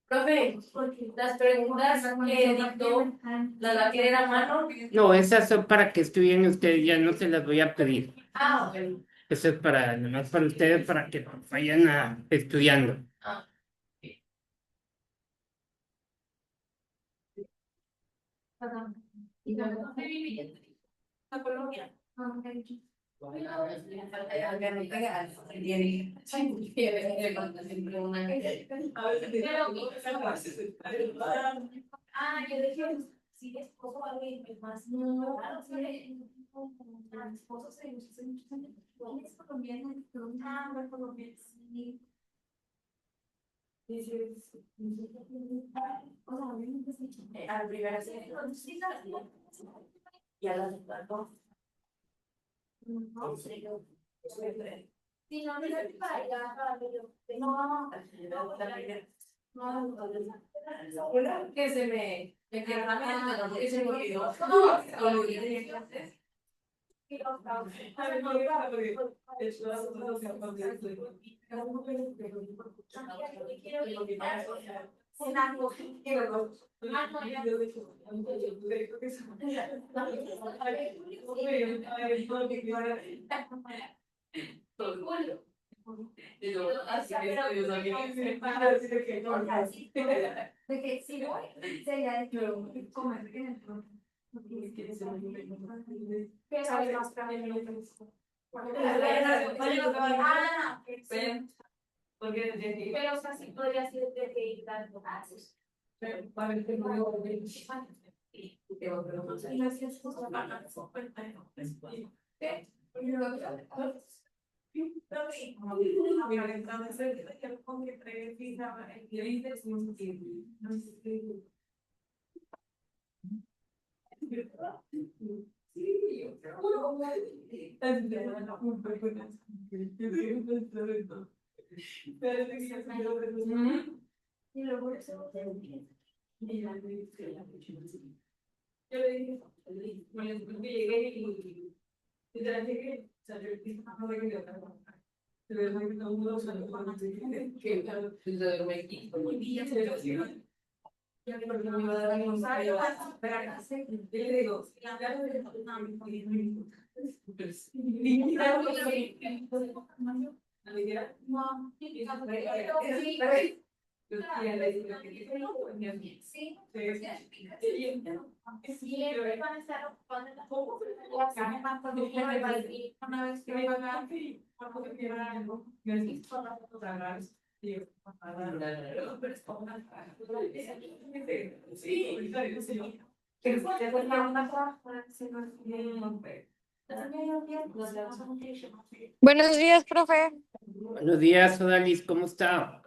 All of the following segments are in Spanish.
Profe, las preguntas que dictó, ¿las va a querer a mano? No, esas son para que estudien ustedes, ya no se las voy a pedir. Ah, ok. Eso es para, nomás para ustedes, para que vayan estudiando. Ah, perdón. ¿Y no la Colombia? Ah, yo dije, si esposo va a ir más, no, claro, esposo se muchos años, es colombiano, ah, colombiano, sí. A la primera sí, y a la segunda no. No sé, yo. Sí, no, no, para allá, para yo. No, una que se me quedaba, que se me olvidó. Con lo que tenía que hacer. De que si voy, sería de comer en el pero sale más caro. Pero, o sea, sí podría ser de que ir dando pasos. Y luego eso yo le dije, bueno, después que llegué y ya llegué, o sea, yo dije, no voy a ir a trabajar. Pero es que todo el mundo sabe que claro, me quito muy bien, ya que porque no me iba a dar ningún salario, pero acá sé, yo le digo, si la verdad es que no me podía ir. Y claro, no, sí, siempre van a estar ocupando las camas cuando una vez que van a Buenos días, profe. Buenos días, Odalis, ¿cómo está?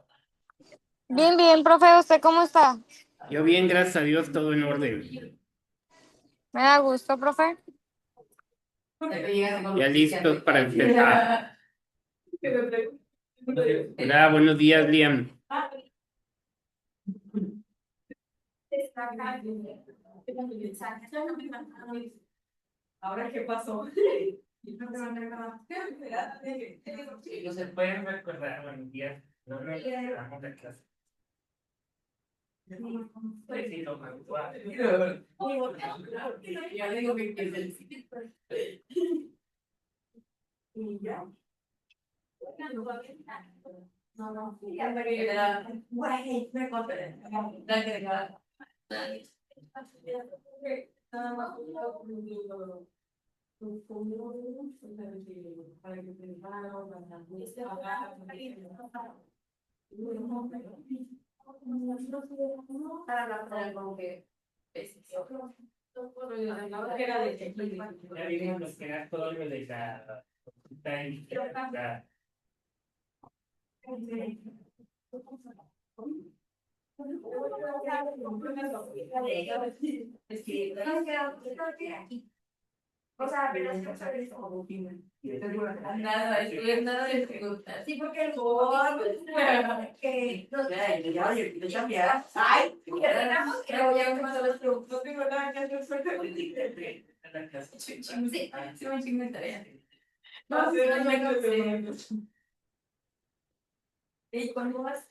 Bien, bien, profe. ¿Usted cómo está? Yo bien, gracias a Dios, todo en orden. Me da gusto, profe. Ya listos para empezar. Hola, buenos días, Liam. Ahora, ¿qué pasó? No se pueden recordar, buenos días. No nos quedamos de clase. Pues sí, no me gusta. Ya le digo que y ya. No, ya me queda. Güey, me conté. Nada más. Para como que ya vimos lo que era todo lo de la O sea, apenas que sabes como nada, nada de preguntas. Sí, porque el que no sé, ya, yo cambiar. Ay, terminamos y luego ya empezamos a las preguntas. No tengo nada que hacer, suerte. Sí, sí, me chingo de tarea. No, sí, no me sé. ¿Y cuándo vas?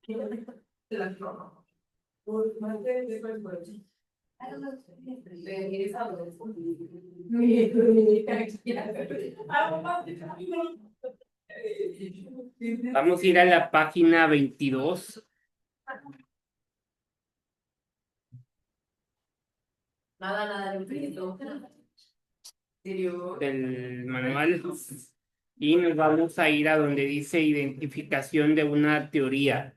Te la promo. Por más de después por allí. Vamos a ir a la página 22 Nada, infinito. del manual y nos vamos a ir a donde dice identificación de una teoría.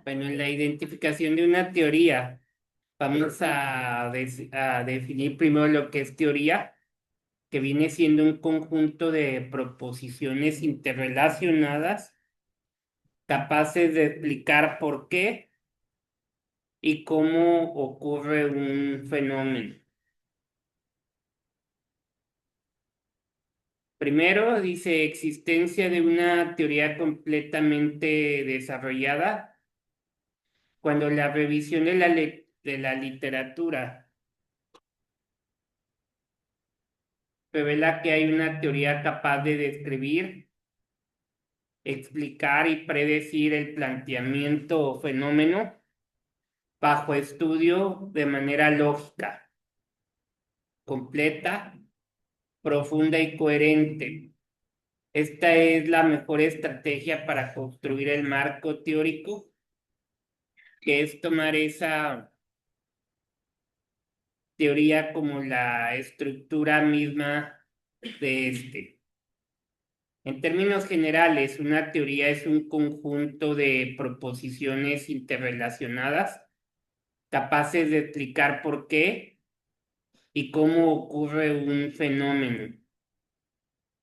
Bueno, en la identificación de una teoría, vamos a definir primero lo que es teoría, que viene siendo un conjunto de proposiciones interrelacionadas capaces de explicar por qué y cómo ocurre un fenómeno. Primero dice existencia de una teoría completamente desarrollada cuando la revisión de la literatura revela que hay una teoría capaz de describir, explicar y predecir el planteamiento o fenómeno bajo estudio de manera lógica, completa, profunda y coherente. Esta es la mejor estrategia para construir el marco teórico, que es tomar esa teoría como la estructura misma de este. En términos generales, una teoría es un conjunto de proposiciones interrelacionadas capaces de explicar por qué y cómo ocurre un fenómeno.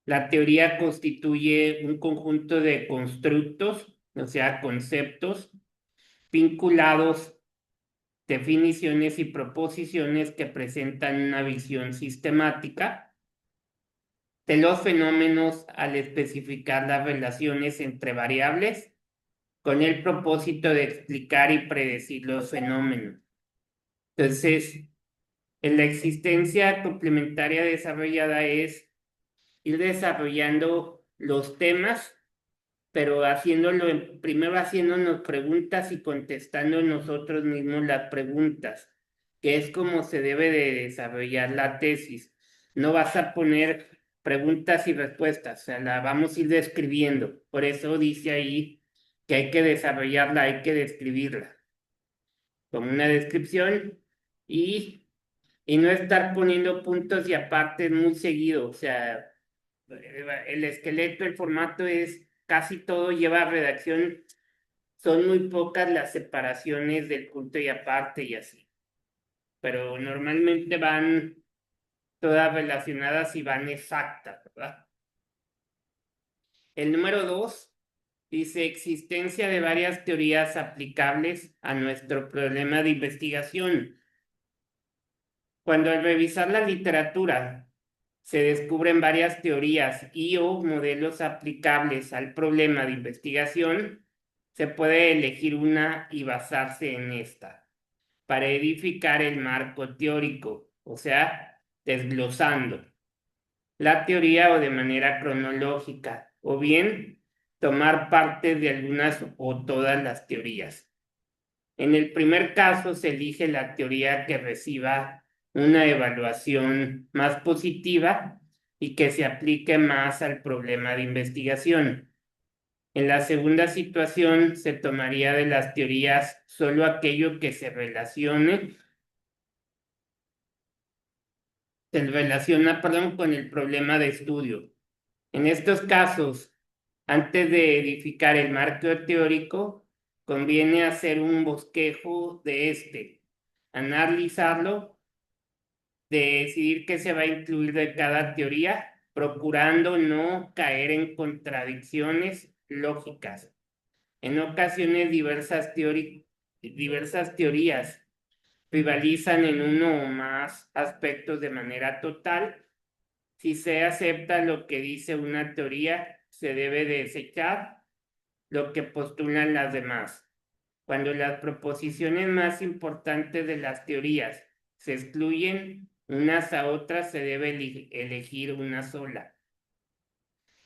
La teoría constituye un conjunto de constructos, o sea, conceptos vinculados, definiciones y proposiciones que presentan una visión sistemática de los fenómenos al especificar las relaciones entre variables con el propósito de explicar y predecir los fenómenos. Entonces, en la existencia complementaria desarrollada es ir desarrollando los temas, pero haciéndolo, primero haciéndonos preguntas y contestando nosotros mismos las preguntas, que es como se debe de desarrollar la tesis. No vas a poner preguntas y respuestas, o sea, la vamos a ir describiendo. Por eso dice ahí que hay que desarrollarla, hay que describirla, como una descripción y, y no estar poniendo puntos y apartes muy seguido, o sea, el esqueleto, el formato es casi todo lleva redacción, son muy pocas las separaciones del punto y aparte y así, pero normalmente van todas relacionadas y van exactas, ¿verdad? El número 2 dice existencia de varias teorías aplicables a nuestro problema de investigación. Cuando al revisar la literatura se descubren varias teorías y o modelos aplicables al problema de investigación, se puede elegir una y basarse en esta para edificar el marco teórico, o sea, desglosando la teoría o de manera cronológica, o bien tomar parte de algunas o todas las teorías. En el primer caso se elige la teoría que reciba una evaluación más positiva y que se aplique más al problema de investigación. En la segunda situación se tomaría de las teorías solo aquello que se relaciona, con el problema de estudio. En estos casos, Antes de edificar el marco teórico, conviene hacer un bosquejo de analizarlo, decidir qué se va a incluir de cada teoría, procurando no caer en contradicciones lógicas. En ocasiones diversas teorías rivalizan en uno o más aspectos de manera total. Si se acepta lo que dice una teoría, se debe desechar lo que postulan las demás. Cuando las proposiciones más importantes de las teorías se excluyen unas a otras, se debe elegir una sola.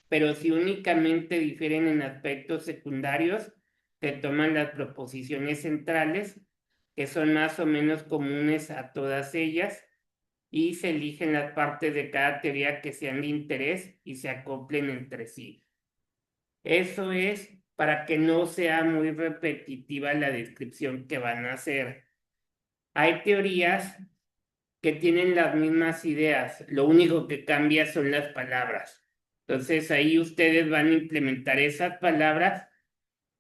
Pero si únicamente difieren en aspectos secundarios, se toman las proposiciones centrales, que son más o menos comunes a todas ellas, y se eligen las partes de cada teoría que sean de interés y se acoplen entre sí. Eso es para que no sea muy repetitiva la descripción que van a hacer. Hay teorías que tienen las mismas ideas, lo único que cambia son las palabras. Entonces ahí ustedes van a implementar esas palabras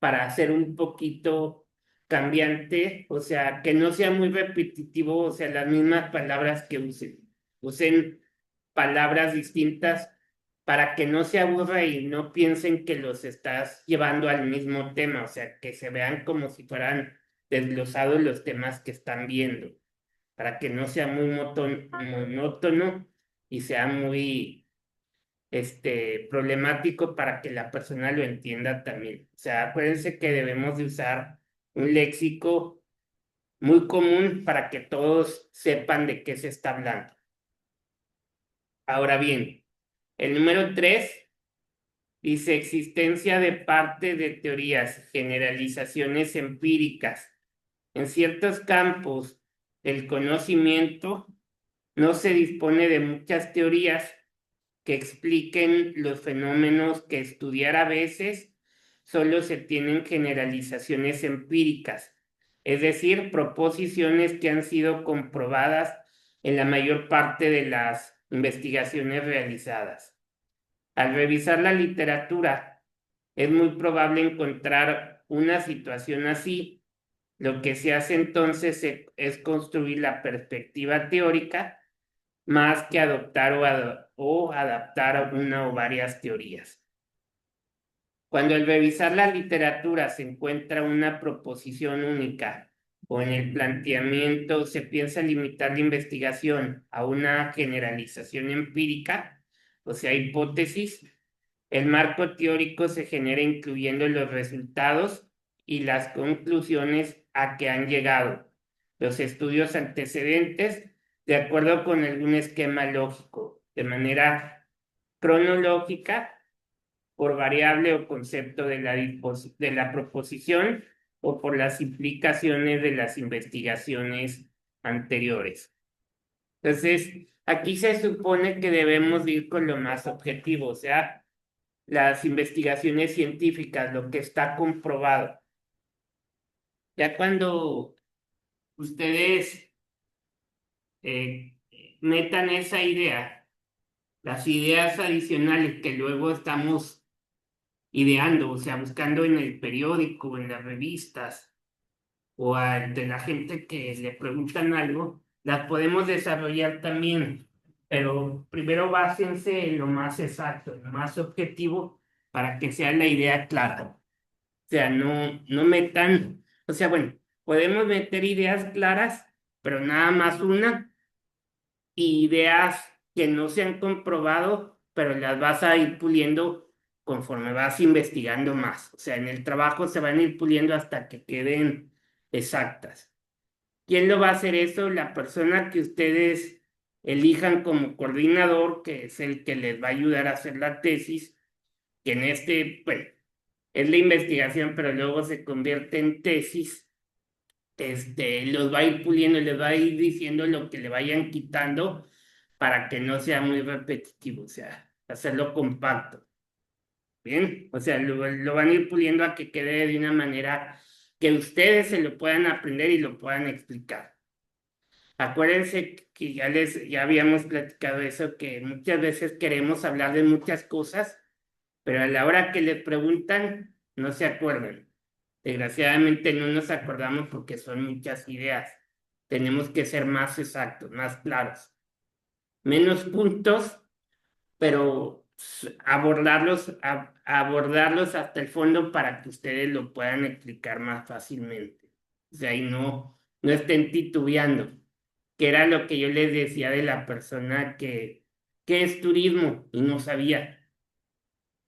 para hacer un poquito cambiante, o sea, que no sea muy repetitivo, o sea, las mismas palabras que usen. Usen palabras distintas para que no se aburra y no piensen que los estás llevando al mismo tema, o sea, que se vean como si fueran desglosados los temas que están viendo, para que no sea muy monótono y sea muy problemático para que la persona lo entienda también. O sea, acuérdense que debemos de usar un léxico muy común para que todos sepan de qué se está hablando. Ahora bien, el número 3 dice existencia de parte de teorías, generalizaciones empíricas. En ciertos campos del conocimiento no se dispone de muchas teorías que expliquen los fenómenos que estudiar. A veces solo se tienen generalizaciones empíricas, es decir, proposiciones que han sido comprobadas en la mayor parte de las investigaciones realizadas. Al revisar la literatura, es muy probable encontrar una situación así. Lo que se hace entonces es construir la perspectiva teórica más que adoptar o adaptar una o varias teorías. Cuando al revisar la literatura se encuentra una proposición única o en el planteamiento se piensa limitar la investigación a una generalización empírica, o sea, hipótesis, el marco teórico se genera incluyendo los resultados y las conclusiones a que han llegado, los estudios antecedentes, de acuerdo con algún esquema lógico, de manera cronológica, por variable o concepto de la proposición o por las implicaciones de las investigaciones anteriores. Entonces, aquí se supone que debemos ir con lo más objetivo, o sea, las investigaciones científicas, lo que está comprobado. Ya cuando ustedes metan esa idea, las ideas adicionales que luego estamos ideando, o sea, buscando en el periódico, en las revistas, o de la gente que le preguntan algo, las podemos desarrollar también, pero primero básense en lo más exacto, en lo más objetivo, para que sea la idea clara. O sea, no metan, o sea, bueno, podemos meter ideas claras, pero nada más una, y ideas que no se han comprobado, pero las vas a ir puliendo conforme vas investigando más. O sea, en el trabajo se van a ir puliendo hasta que queden exactas. ¿Quién lo va a hacer eso? La persona que ustedes elijan como coordinador, que es el que les va a ayudar a hacer la tesis, que en bueno, es la investigación, pero luego se convierte en tesis. Los va a ir puliendo, les va a ir diciendo lo que le vayan quitando para que no sea muy repetitivo, o sea, hacerlo compacto. Bien, o sea, lo van a ir puliendo a que quede de una manera que ustedes se lo puedan aprender y lo puedan explicar. Acuérdense que ya habíamos platicado eso, que muchas veces queremos hablar de muchas cosas pero a la hora que le preguntan, no se acuerdan. Desgraciadamente no nos acordamos porque son muchas ideas. Tenemos que ser más exactos, más claros. Menos puntos, pero abordarlos hasta el fondo para que ustedes lo puedan explicar más fácilmente. O sea, y no estén titubeando, que era lo que yo les decía de la persona que es turismo y no sabía.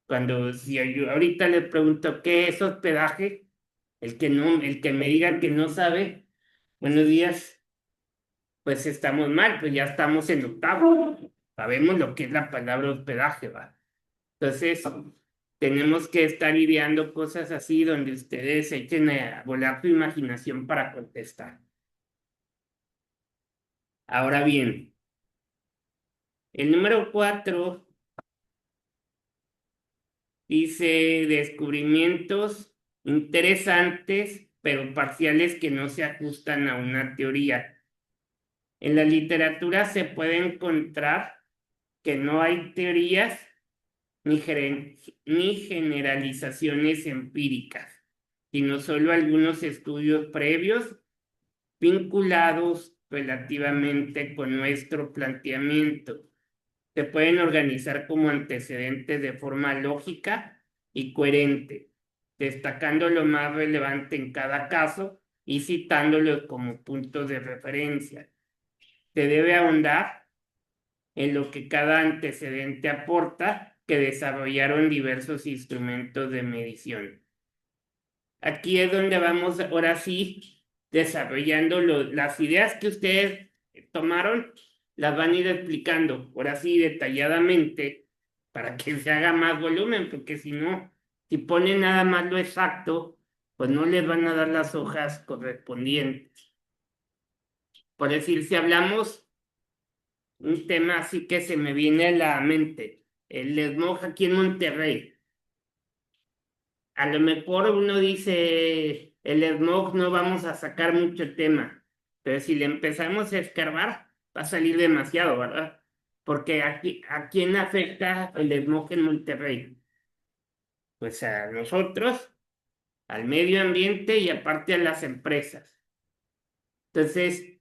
Cuando si yo ahorita le pregunto qué es hospedaje, el que me diga que no sabe, buenos días, pues estamos mal, pues ya estamos en octavo. Sabemos lo que es la palabra hospedaje, ¿va? Entonces, tenemos que estar ideando cosas así donde ustedes echen a volar su imaginación para contestar. Ahora bien, el número 4 dice descubrimientos interesantes, pero parciales que no se ajustan a una teoría. En la literatura se puede encontrar que no hay teorías ni generalizaciones empíricas, sino solo algunos estudios previos vinculados relativamente con nuestro planteamiento. Se pueden organizar como antecedentes de forma lógica y coherente, destacando lo más relevante en cada caso y citándolos como puntos de referencia. Se debe ahondar en lo que cada antecedente aporta, que desarrollaron diversos instrumentos de medición. Aquí es donde vamos ahora sí desarrollando las ideas que ustedes tomaron, las van a ir explicando ahora sí detalladamente para que se haga más volumen, porque si no, si ponen nada más lo exacto, pues no les van a dar las hojas correspondientes. Por decir, si hablamos un tema así que se me viene a la mente, el smog aquí en Monterrey. A lo mejor uno dice, el smog no vamos a sacar mucho tema, pero si le empezamos a escarbar, va a salir demasiado, ¿verdad? Porque aquí, ¿a quién afecta el smog en Monterrey? Pues a nosotros, al medio ambiente y aparte a las empresas. Entonces,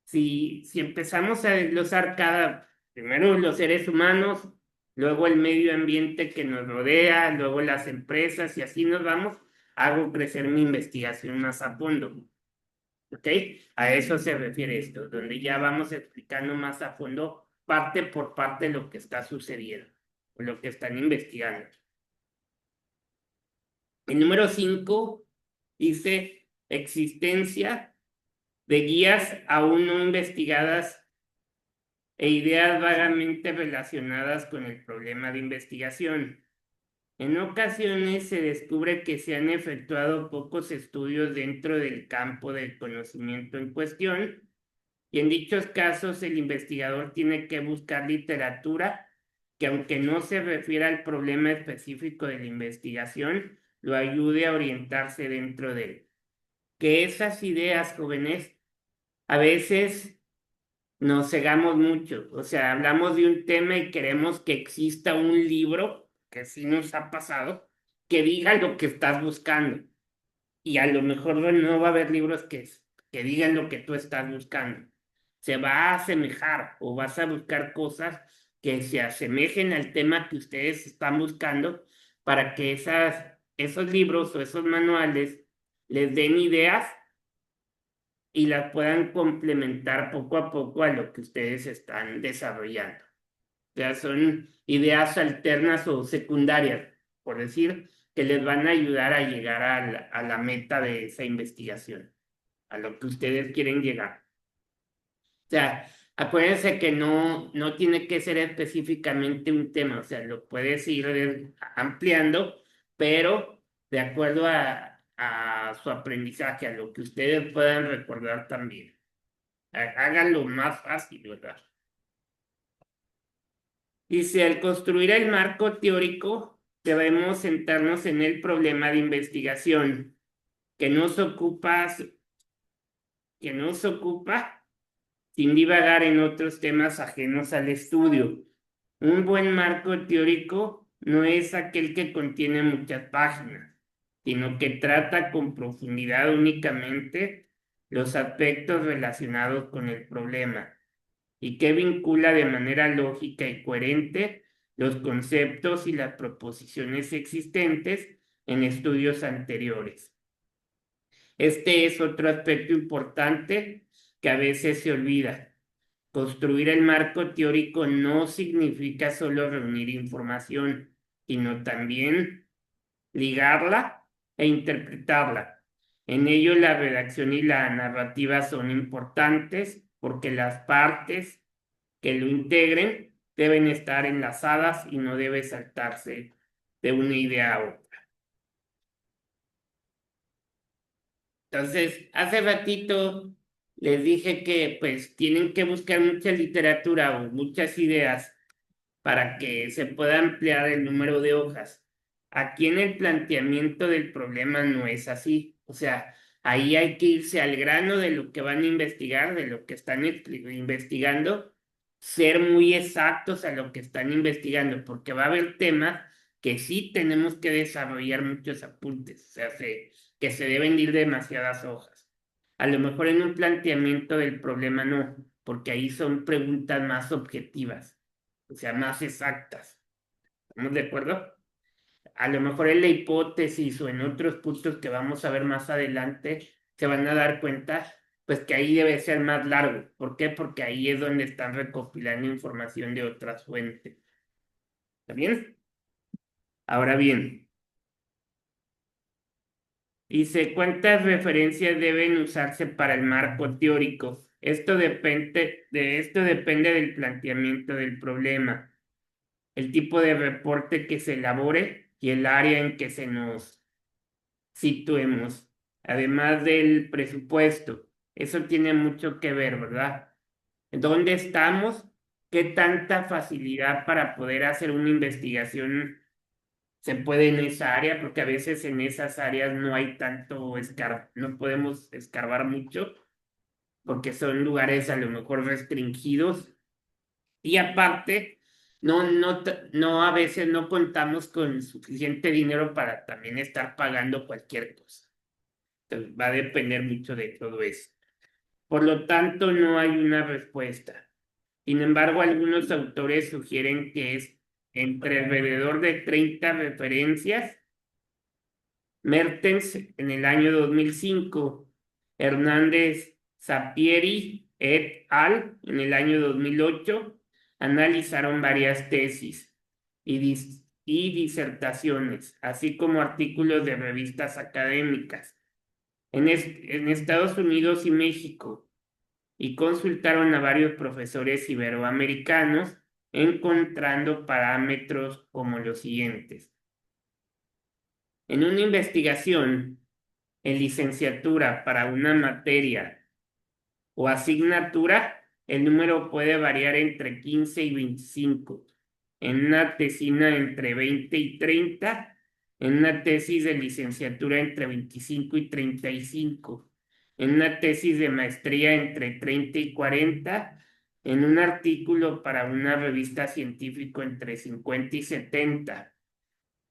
si empezamos a desglosar primero los seres humanos, luego el medio ambiente que nos rodea, luego las empresas y así nos vamos, hago crecer mi investigación más a fondo. ¿Ok? A eso se refiere esto, donde ya vamos explicando más a fondo parte por parte lo que está sucediendo, o lo que están investigando. El número 5 dice existencia de guías aún no investigadas e ideas vagamente relacionadas con el problema de investigación. En ocasiones se descubre que se han efectuado pocos estudios dentro del campo del conocimiento en cuestión, y en dichos casos el investigador tiene que buscar literatura que, aunque no se refiera al problema específico de la investigación, lo ayude a orientarse dentro de él. Que esas ideas, jóvenes, a veces nos cegamos mucho. O sea, hablamos de un tema y queremos que exista un libro, que sí nos ha pasado, que diga lo que estás buscando. Y a lo mejor no va a haber libros que digan lo que tú estás buscando. Se va a asemejar o vas a buscar cosas que se asemejen al tema que ustedes están buscando para que esos libros o esos manuales les den ideas y las puedan complementar poco a poco a lo que ustedes están desarrollando. O sea, son ideas alternas o secundarias, por decir, que les van a ayudar a llegar a la meta de esa investigación, a lo que ustedes quieren llegar. O sea, acuérdense que no tiene que ser específicamente un tema, o sea, lo puedes ir ampliando, pero de acuerdo a su aprendizaje, a lo que ustedes puedan recordar también. Háganlo más fácil, ¿verdad? Dice, al construir el marco teórico, debemos centrarnos en el problema de investigación que nos ocupa sin divagar en otros temas ajenos al estudio. Un buen marco teórico no es aquel que contiene muchas páginas, sino que trata con profundidad únicamente los aspectos relacionados con el problema y que vincula de manera lógica y coherente los conceptos y las proposiciones existentes en estudios anteriores. Este es otro aspecto importante que a veces se olvida. Construir el marco teórico no significa solo reunir información, sino también ligarla e interpretarla. En ello la redacción y la narrativa son importantes porque las partes que lo integren deben estar enlazadas y no debe saltarse de una idea a otra. Entonces, hace ratito les dije que pues tienen que buscar mucha literatura o muchas ideas para que se pueda ampliar el número de hojas. Aquí en el planteamiento del problema no es así. O sea, ahí hay que irse al grano de lo que van a investigar, de lo que están investigando, ser muy exactos a lo que están investigando, porque va a haber temas que sí tenemos que desarrollar muchos apuntes, o sea, que se deben ir demasiadas hojas. A lo mejor en un planteamiento del problema no, porque ahí son preguntas más objetivas, o sea, más exactas. ¿Estamos de acuerdo? A lo mejor en la hipótesis o en otros puntos que vamos a ver más adelante, se van a dar cuenta, pues que ahí debe ser más largo. ¿Por qué? Porque ahí es donde están recopilando información de otras fuentes. ¿Está bien? Ahora bien, dice, ¿cuántas referencias deben usarse para el marco teórico? Esto depende del planteamiento del problema, el tipo de reporte que se elabore y el área en que se nos situemos, además del presupuesto. Eso tiene mucho que ver, ¿verdad? ¿Dónde estamos? ¿Qué tanta facilidad para poder hacer una investigación se puede en esa área? Porque a veces en esas áreas no hay tanto no podemos escarbar mucho, porque son lugares a lo mejor restringidos. Y aparte, no, a veces no contamos con suficiente dinero para también estar pagando cualquier cosa. Entonces, va a depender mucho de todo eso. Por lo tanto, no hay una respuesta. Sin embargo, algunos autores sugieren que es entre alrededor de 30 referencias. Mertens en el año 2005, Hernández Sapieri et al. En el año 2008 analizaron varias tesis y disertaciones, así como artículos de revistas académicas en Estados Unidos y México, y consultaron a varios profesores iberoamericanos, encontrando parámetros como los siguientes. En una investigación en licenciatura para una materia o asignatura, el número puede variar entre 15 y 25. En una tesina entre 20 y 30. En una tesis de licenciatura entre 25 y 35. En una tesis de maestría entre 30 y 40. En un artículo para una revista científica entre 50 y 70.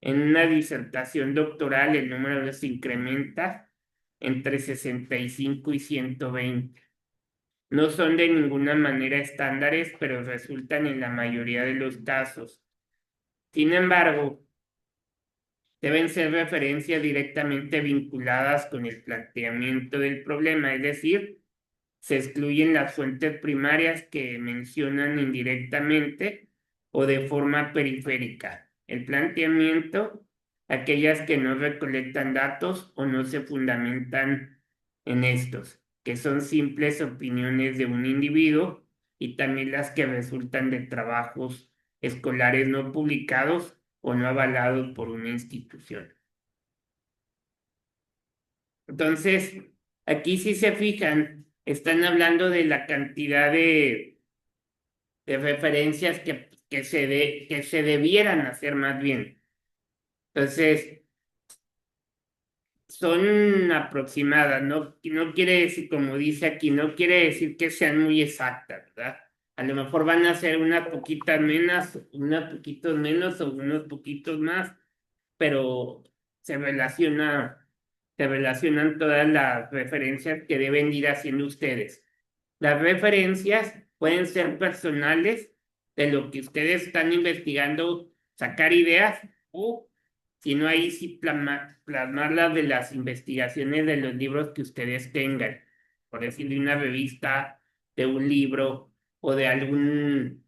En una disertación doctoral el número se incrementa entre 65 y 120. No son de ninguna manera estándares, pero resultan en la mayoría de los casos. Sin embargo, deben ser referencias directamente vinculadas con el planteamiento del problema, es decir, se excluyen las fuentes primarias que mencionan indirectamente o de forma periférica el planteamiento, aquellas que no recolectan datos o no se fundamentan en estos, que son simples opiniones de un individuo, y también las que resultan de trabajos escolares no publicados o no avalados por una institución. Entonces, aquí si se fijan, están hablando de la cantidad de referencias que se debieran hacer más bien. Entonces, son aproximadas, no quiere decir, como dice aquí, no quiere decir que sean muy exactas, ¿verdad? A lo mejor van a ser unas poquitas menos, unos poquitos menos o unos poquitos más, pero se relacionan todas las referencias que deben ir haciendo ustedes. Las referencias pueden ser personales de lo que ustedes están investigando, sacar ideas, o si no, ahí sí plasmarlas de las investigaciones de los libros que ustedes tengan. Por decir, de una revista, de un libro o de algún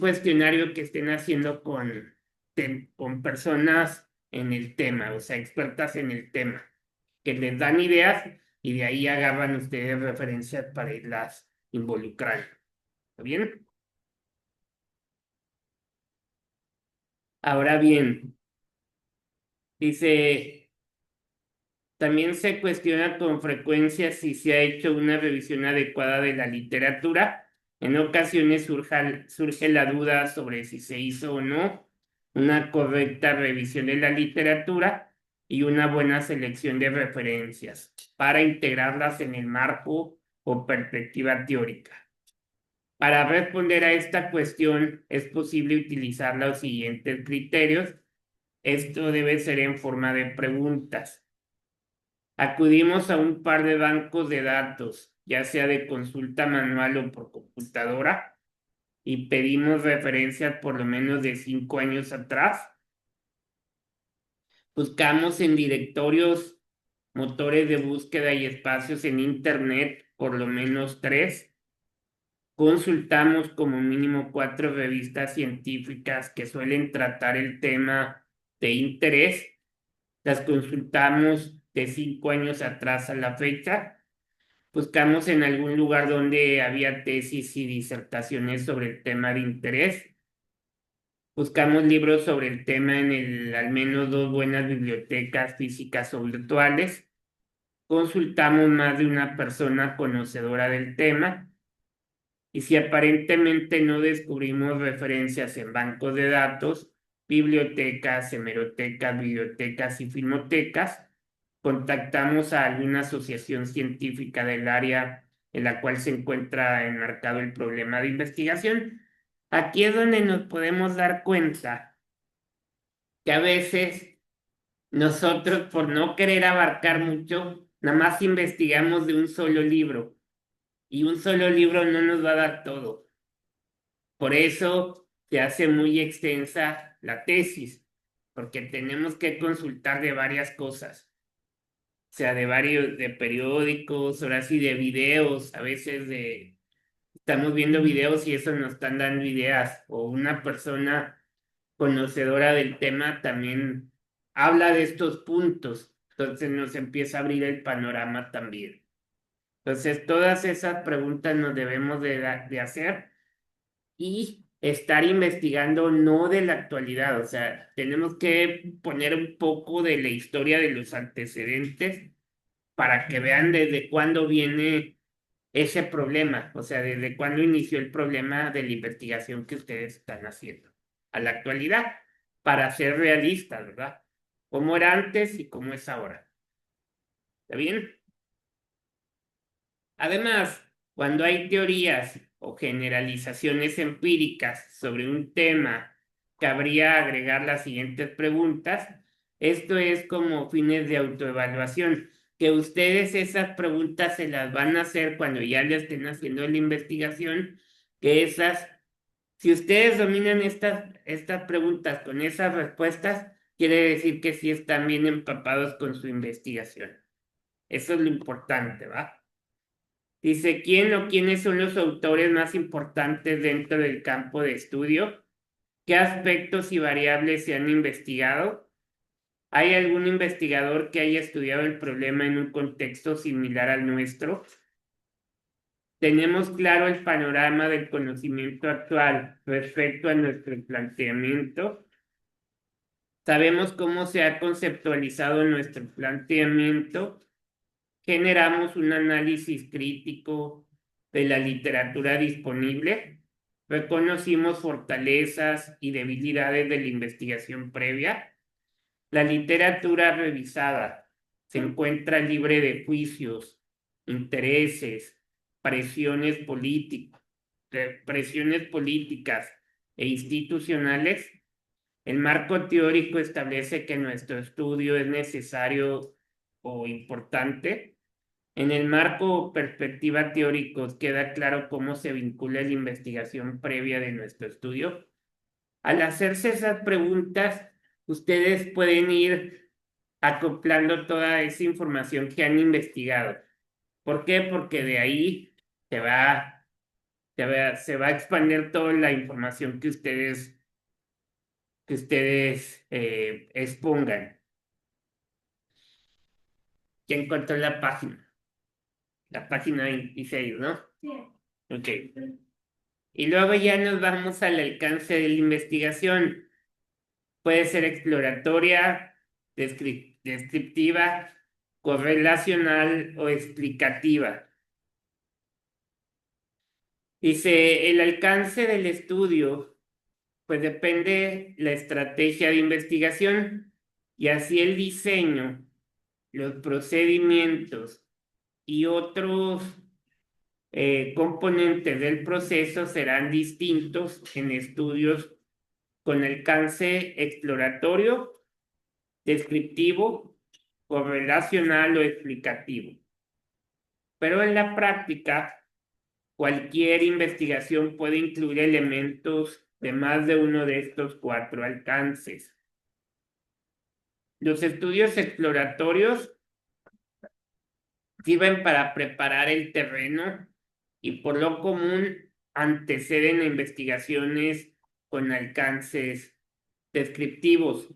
cuestionario que estén haciendo con personas en el tema, o sea, expertas en el tema, que les dan ideas y de ahí agarran ustedes referencias para irlas involucrando. ¿Está bien? Ahora bien, dice, también se cuestiona con frecuencia si se ha hecho una revisión adecuada de la literatura. En ocasiones surge la duda sobre si se hizo o no una correcta revisión de la literatura y una buena selección de referencias para integrarlas en el marco o perspectiva teórica. Para responder a esta cuestión es posible utilizar los siguientes criterios. Esto debe ser en forma de preguntas. Acudimos a un par de bancos de datos, ya sea de consulta manual o por computadora, y pedimos referencias por lo menos de 5 años atrás. Buscamos en directorios, motores de búsqueda y espacios en Internet por lo menos 3. Consultamos como mínimo 4 revistas científicas que suelen tratar el tema de interés. Las consultamos de 5 años atrás a la fecha. Buscamos en algún lugar donde había tesis y disertaciones sobre el tema de interés. Buscamos libros sobre el tema en al menos 2 buenas bibliotecas físicas o virtuales. Consultamos más de una persona conocedora del tema. Y si aparentemente no descubrimos referencias en bancos de datos, bibliotecas, hemerotecas, bibliotecas y filmotecas, contactamos a alguna asociación científica del área en la cual se encuentra enmarcado el problema de investigación. Aquí es donde nos podemos dar cuenta que a veces nosotros, por no querer abarcar mucho, nada más investigamos de un solo libro, y un solo libro no nos va a dar todo. Por eso se hace muy extensa la tesis, porque tenemos que consultar de varias cosas. O sea, de periódicos, ahora sí de videos, a veces estamos viendo videos y eso nos están dando ideas, o una persona conocedora del tema también habla de estos puntos, entonces nos empieza a abrir el panorama también. Entonces, todas esas preguntas nos debemos de hacer y estar investigando no de la actualidad, o sea, tenemos que poner un poco de la historia de los antecedentes para que vean desde cuándo viene ese problema, o sea, desde cuándo inició el problema de la investigación que ustedes están haciendo a la actualidad, para ser realistas, ¿verdad? Cómo era antes y cómo es ahora. ¿Está bien? Además, cuando hay teorías o generalizaciones empíricas sobre un tema, cabría agregar las siguientes preguntas. Esto es como fines de autoevaluación, que ustedes esas preguntas se las van a hacer cuando ya le estén haciendo la investigación, que si ustedes dominan estas preguntas con esas respuestas, quiere decir que sí están bien empapados con su investigación. Eso es lo importante, ¿va? Dice, ¿quién o quiénes son los autores más importantes dentro del campo de estudio? ¿Qué aspectos y variables se han investigado? ¿Hay algún investigador que haya estudiado el problema en un contexto similar al nuestro? ¿Tenemos claro el panorama del conocimiento actual respecto a nuestro planteamiento? ¿Sabemos cómo se ha conceptualizado nuestro planteamiento? ¿Generamos un análisis crítico de la literatura disponible? ¿Reconocimos fortalezas y debilidades de la investigación previa? La literatura revisada se encuentra libre de juicios, intereses, presiones políticas e institucionales, el marco teórico establece que nuestro estudio es necesario o importante. En el marco o perspectiva teórico queda claro cómo se vincula la investigación previa de nuestro estudio. Al hacerse esas preguntas, ustedes pueden ir acoplando toda esa información que han investigado. ¿Por qué? Porque de ahí se va a expandir toda la información que ustedes expongan. Ya encontró la página 26, ¿no? Sí. Ok. Y luego ya nos vamos al alcance de la investigación. Puede ser exploratoria, descriptiva, correlacional o explicativa. Dice, el alcance del estudio, pues depende la estrategia de investigación y así el diseño, los procedimientos y otros componentes del proceso serán distintos en estudios con alcance exploratorio, descriptivo, correlacional o explicativo. Pero en la práctica, cualquier investigación puede incluir elementos de más de uno de estos 4 alcances. Los estudios exploratorios sirven para preparar el terreno y por lo común anteceden a investigaciones con alcances descriptivos,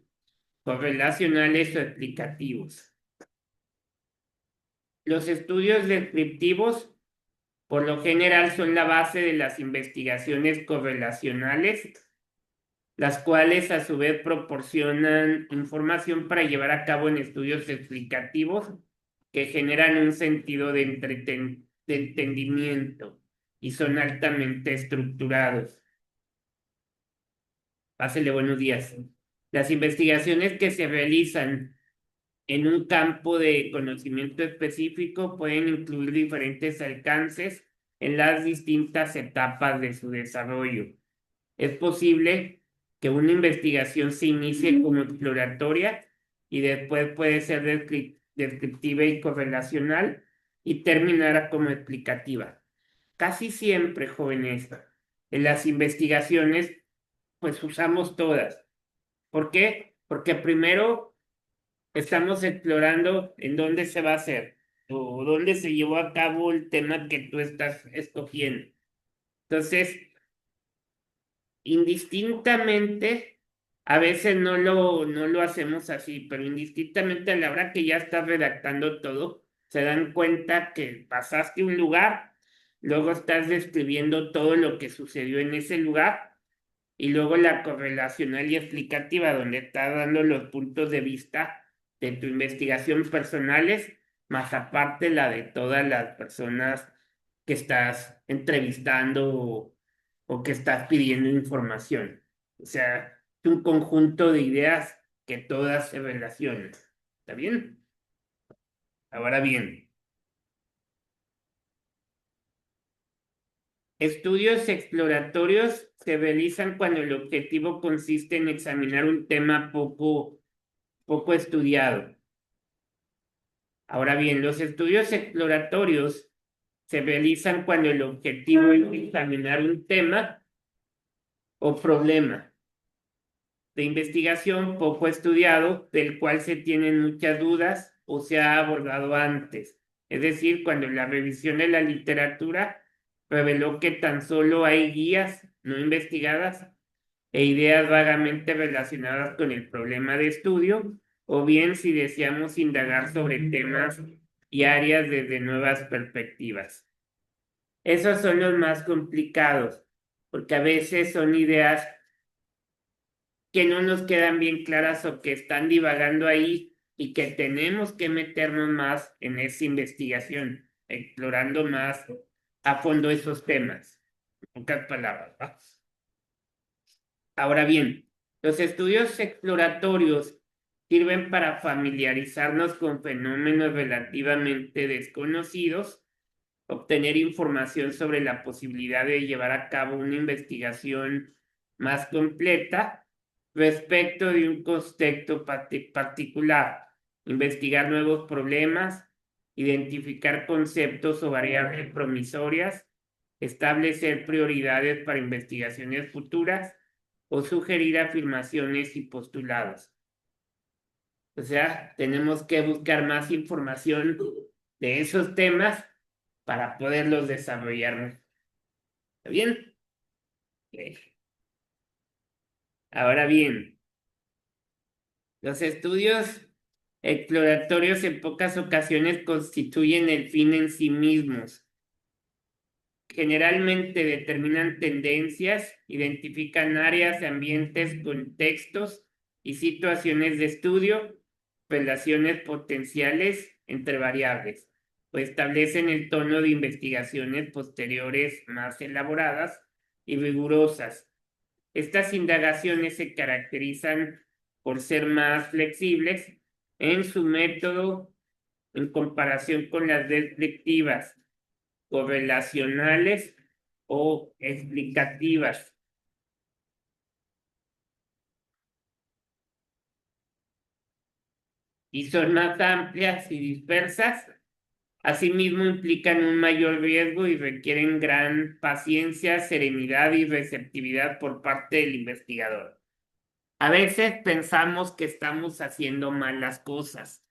correlacionales o explicativos. Los estudios descriptivos, por lo general, son la base de las investigaciones correlacionales, las cuales a su vez proporcionan información para llevar a cabo en estudios explicativos que generan un sentido de entendimiento y son altamente estructurados. Pásele buenos días. Las investigaciones que se realizan en un campo de conocimiento específico pueden incluir diferentes alcances en las distintas etapas de su desarrollo. Es posible que una investigación se inicie como exploratoria y después puede ser descriptiva y correlacional y terminará como explicativa. Casi siempre, jóvenes, en las investigaciones, pues usamos todas. ¿Por qué? Porque primero estamos explorando en dónde se va a hacer o dónde se llevó a cabo el tema que tú estás escogiendo. Entonces, indistintamente, a veces no lo hacemos así, pero indistintamente a la hora que ya estás redactando todo, se dan cuenta que pasaste un lugar, luego estás describiendo todo lo que sucedió en ese lugar, y luego la correlacional y explicativa, donde estás dando los puntos de vista de tu investigación personales, más aparte la de todas las personas que estás entrevistando o que estás pidiendo información. O sea, es un conjunto de ideas que todas se relacionan. ¿Está bien? Ahora bien, estudios exploratorios se realizan cuando el objetivo consiste en examinar un tema poco estudiado. Ahora bien, los estudios exploratorios se realizan cuando el objetivo es examinar un tema o problema de investigación poco estudiado, del cual se tienen muchas dudas o se ha abordado antes. Es decir, cuando la revisión de la literatura reveló que tan solo hay guías no investigadas e ideas vagamente relacionadas con el problema de estudio, o bien si deseamos indagar sobre temas y áreas desde nuevas perspectivas. Esos son los más complicados, porque a veces son ideas que no nos quedan bien claras o que están divagando ahí y que tenemos que meternos más en esa investigación, explorando más a fondo esos temas. En pocas palabras, ¿va? Ahora bien, los estudios exploratorios sirven para familiarizarnos con fenómenos relativamente desconocidos obtener información sobre la posibilidad de llevar a cabo una investigación más completa respecto de un contexto particular, investigar nuevos problemas, identificar conceptos o variables promisorias, establecer prioridades para investigaciones futuras o sugerir afirmaciones y postulados. O sea, tenemos que buscar más información de esos temas para poderlos desarrollar mejor. ¿Está bien? Ok. Ahora bien, los estudios exploratorios en pocas ocasiones constituyen el fin en sí mismos. Generalmente determinan tendencias, identifican áreas, ambientes, contextos y situaciones de estudio, relaciones potenciales entre variables, o establecen el tono de investigaciones posteriores más elaboradas y rigurosas. Estas indagaciones se caracterizan por ser más flexibles en su método en comparación con las descriptivas, correlacionales o explicativas. Y son más amplias y dispersas. Asimismo, implican un mayor riesgo y requieren gran paciencia, serenidad y receptividad por parte del investigador. A veces pensamos que estamos haciendo mal las cosas,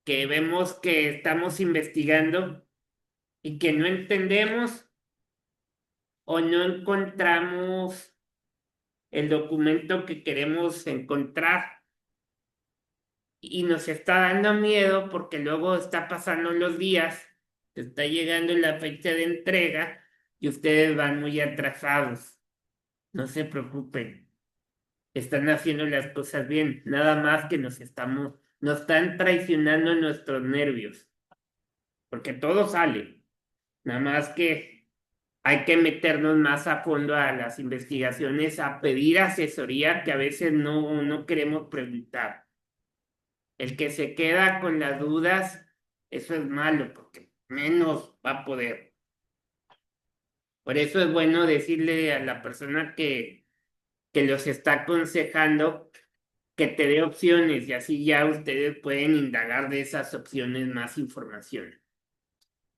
que vemos que estamos investigando y que no entendemos o no encontramos el documento que queremos encontrar y nos está dando miedo porque luego está pasando los días, está llegando la fecha de entrega y ustedes van muy atrasados. No se preocupen, están haciendo las cosas bien, nada más que nos están traicionando nuestros nervios, porque todo sale, nada más que hay que meternos más a fondo a las investigaciones, a pedir asesoría que a veces no queremos preguntar. El que se queda con las dudas, eso es malo, porque menos va a poder. Por eso es bueno decirle a la persona que los está aconsejando que te dé opciones y así ya ustedes pueden indagar de esas opciones más información.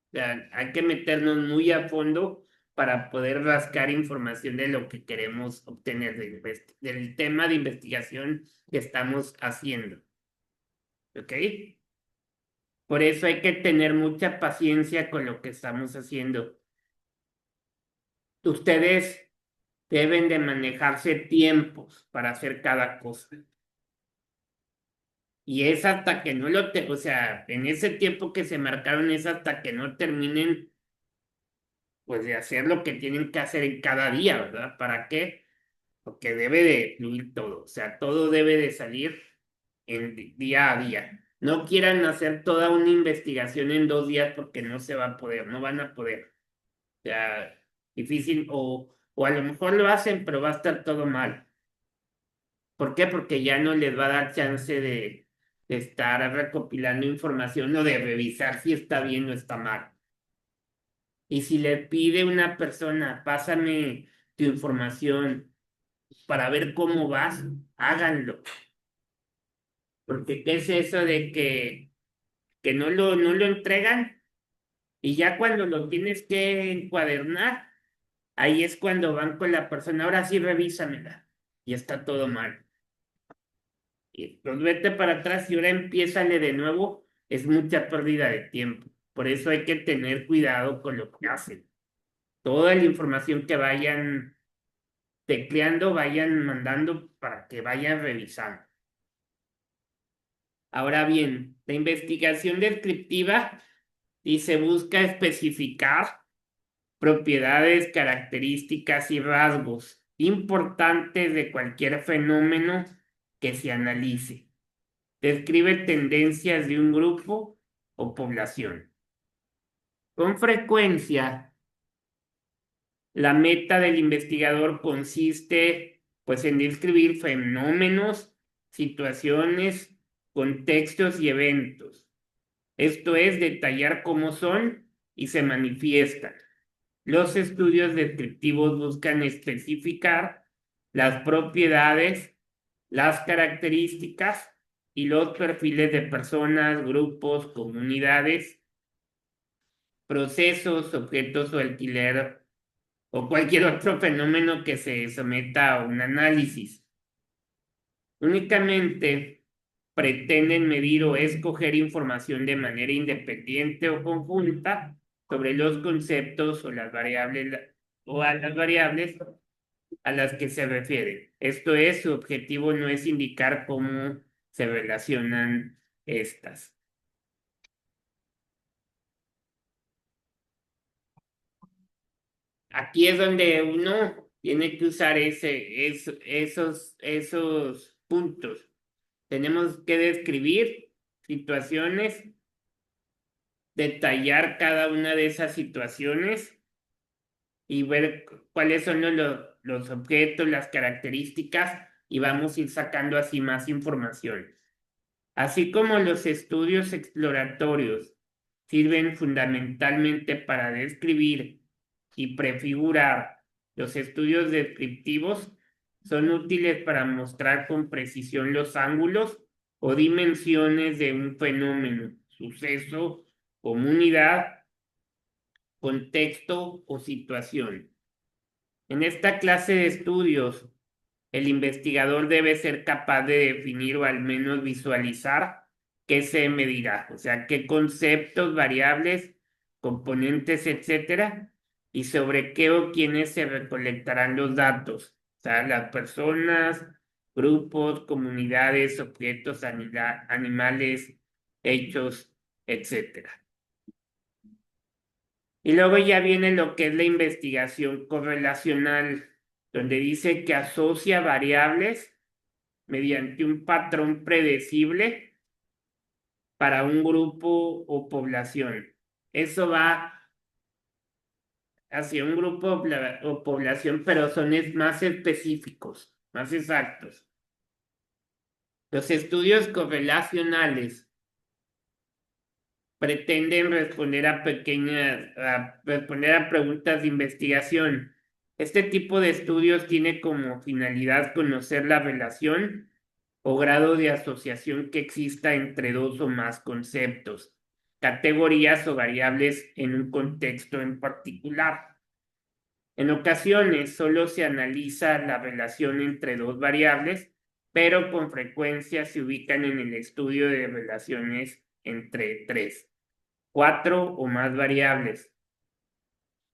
O sea, hay que meternos muy a fondo para poder rascar información de lo que queremos obtener del tema de investigación que estamos haciendo. ¿Ok? Por eso hay que tener mucha paciencia con lo que estamos haciendo. Ustedes deben de manejarse tiempos para hacer cada cosa. Y es hasta que no o sea, en ese tiempo que se marcaron es hasta que no terminen, pues, de hacer lo que tienen que hacer en cada día, ¿verdad? ¿Para qué? Porque debe de fluir todo, o sea, todo debe de salir en día a día. No quieran hacer toda una investigación en 2 días porque no se va a poder, no van a poder. O sea, difícil, o a lo mejor lo hacen, pero va a estar todo mal. ¿Por qué? Porque ya no les va a dar chance de estar recopilando información o de revisar si está bien o está mal. Y si le pide una persona, pásame tu información para ver cómo vas, háganlo. Porque ¿qué es eso de que no lo entregan? Y ya cuando lo tienes que encuadernar, ahí es cuando van con la persona, ahora sí revísamela. Y está todo mal. Y pues vete para atrás y ahora empiézale de nuevo, es mucha pérdida de tiempo. Por eso hay que tener cuidado con lo que hacen. Toda la información que vayan tecleando, vayan mandando para que vayan revisando. Ahora bien, la investigación descriptiva y se busca especificar propiedades, características y rasgos importantes de cualquier fenómeno que se analice. Describe tendencias de un grupo o población. Con frecuencia, la meta del investigador consiste, pues, en describir fenómenos, situaciones, contextos y eventos. Esto es, detallar cómo son y se manifiestan. Los estudios descriptivos buscan especificar las propiedades, las características y los perfiles de personas, grupos, comunidades, procesos, objetos o alquiler o cualquier otro fenómeno que se someta a un análisis. Únicamente pretenden medir o escoger información de manera independiente o conjunta sobre los conceptos o las variables a las que se refieren. Esto es, su objetivo no es indicar cómo se relacionan estas. Aquí es donde uno tiene que usar esos puntos. Tenemos que describir situaciones, detallar cada una de esas situaciones y ver cuáles son los objetos, las características, y vamos a ir sacando así más información. Así como los estudios exploratorios sirven fundamentalmente para describir y prefigurar, los estudios descriptivos son útiles para mostrar con precisión los ángulos o dimensiones de un fenómeno, suceso, comunidad, contexto o situación. En esta clase de estudios, el investigador debe ser capaz de definir o al menos visualizar qué se medirá, o sea, qué conceptos, variables, componentes, etcétera, y sobre qué o quiénes se recolectarán los datos, o sea, las personas, grupos, comunidades, objetos, animales, hechos, etcétera. Y luego ya viene lo que es la investigación correlacional, donde dice que asocia variables mediante un patrón predecible para un grupo o población. Eso va hacia un grupo o población, pero son más específicos, más exactos. Los estudios correlacionales pretenden responder a preguntas de investigación. Este tipo de estudios tiene como finalidad conocer la relación o grado de asociación que exista entre dos o más conceptos, categorías o variables en un contexto en particular. En ocasiones solo se analiza la relación entre dos variables, pero con frecuencia se ubican en el estudio de relaciones entre 3, 4 o más variables.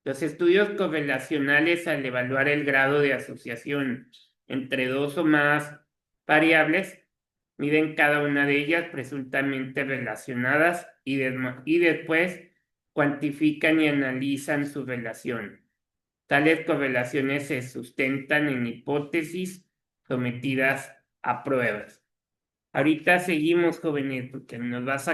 Los estudios correlacionales, al evaluar el grado de asociación entre dos o más variables, miden cada una de ellas presuntamente relacionadas y después cuantifican y analizan su relación. Tales correlaciones se sustentan en hipótesis sometidas a pruebas. Ahorita seguimos, jóvenes, porque nos va a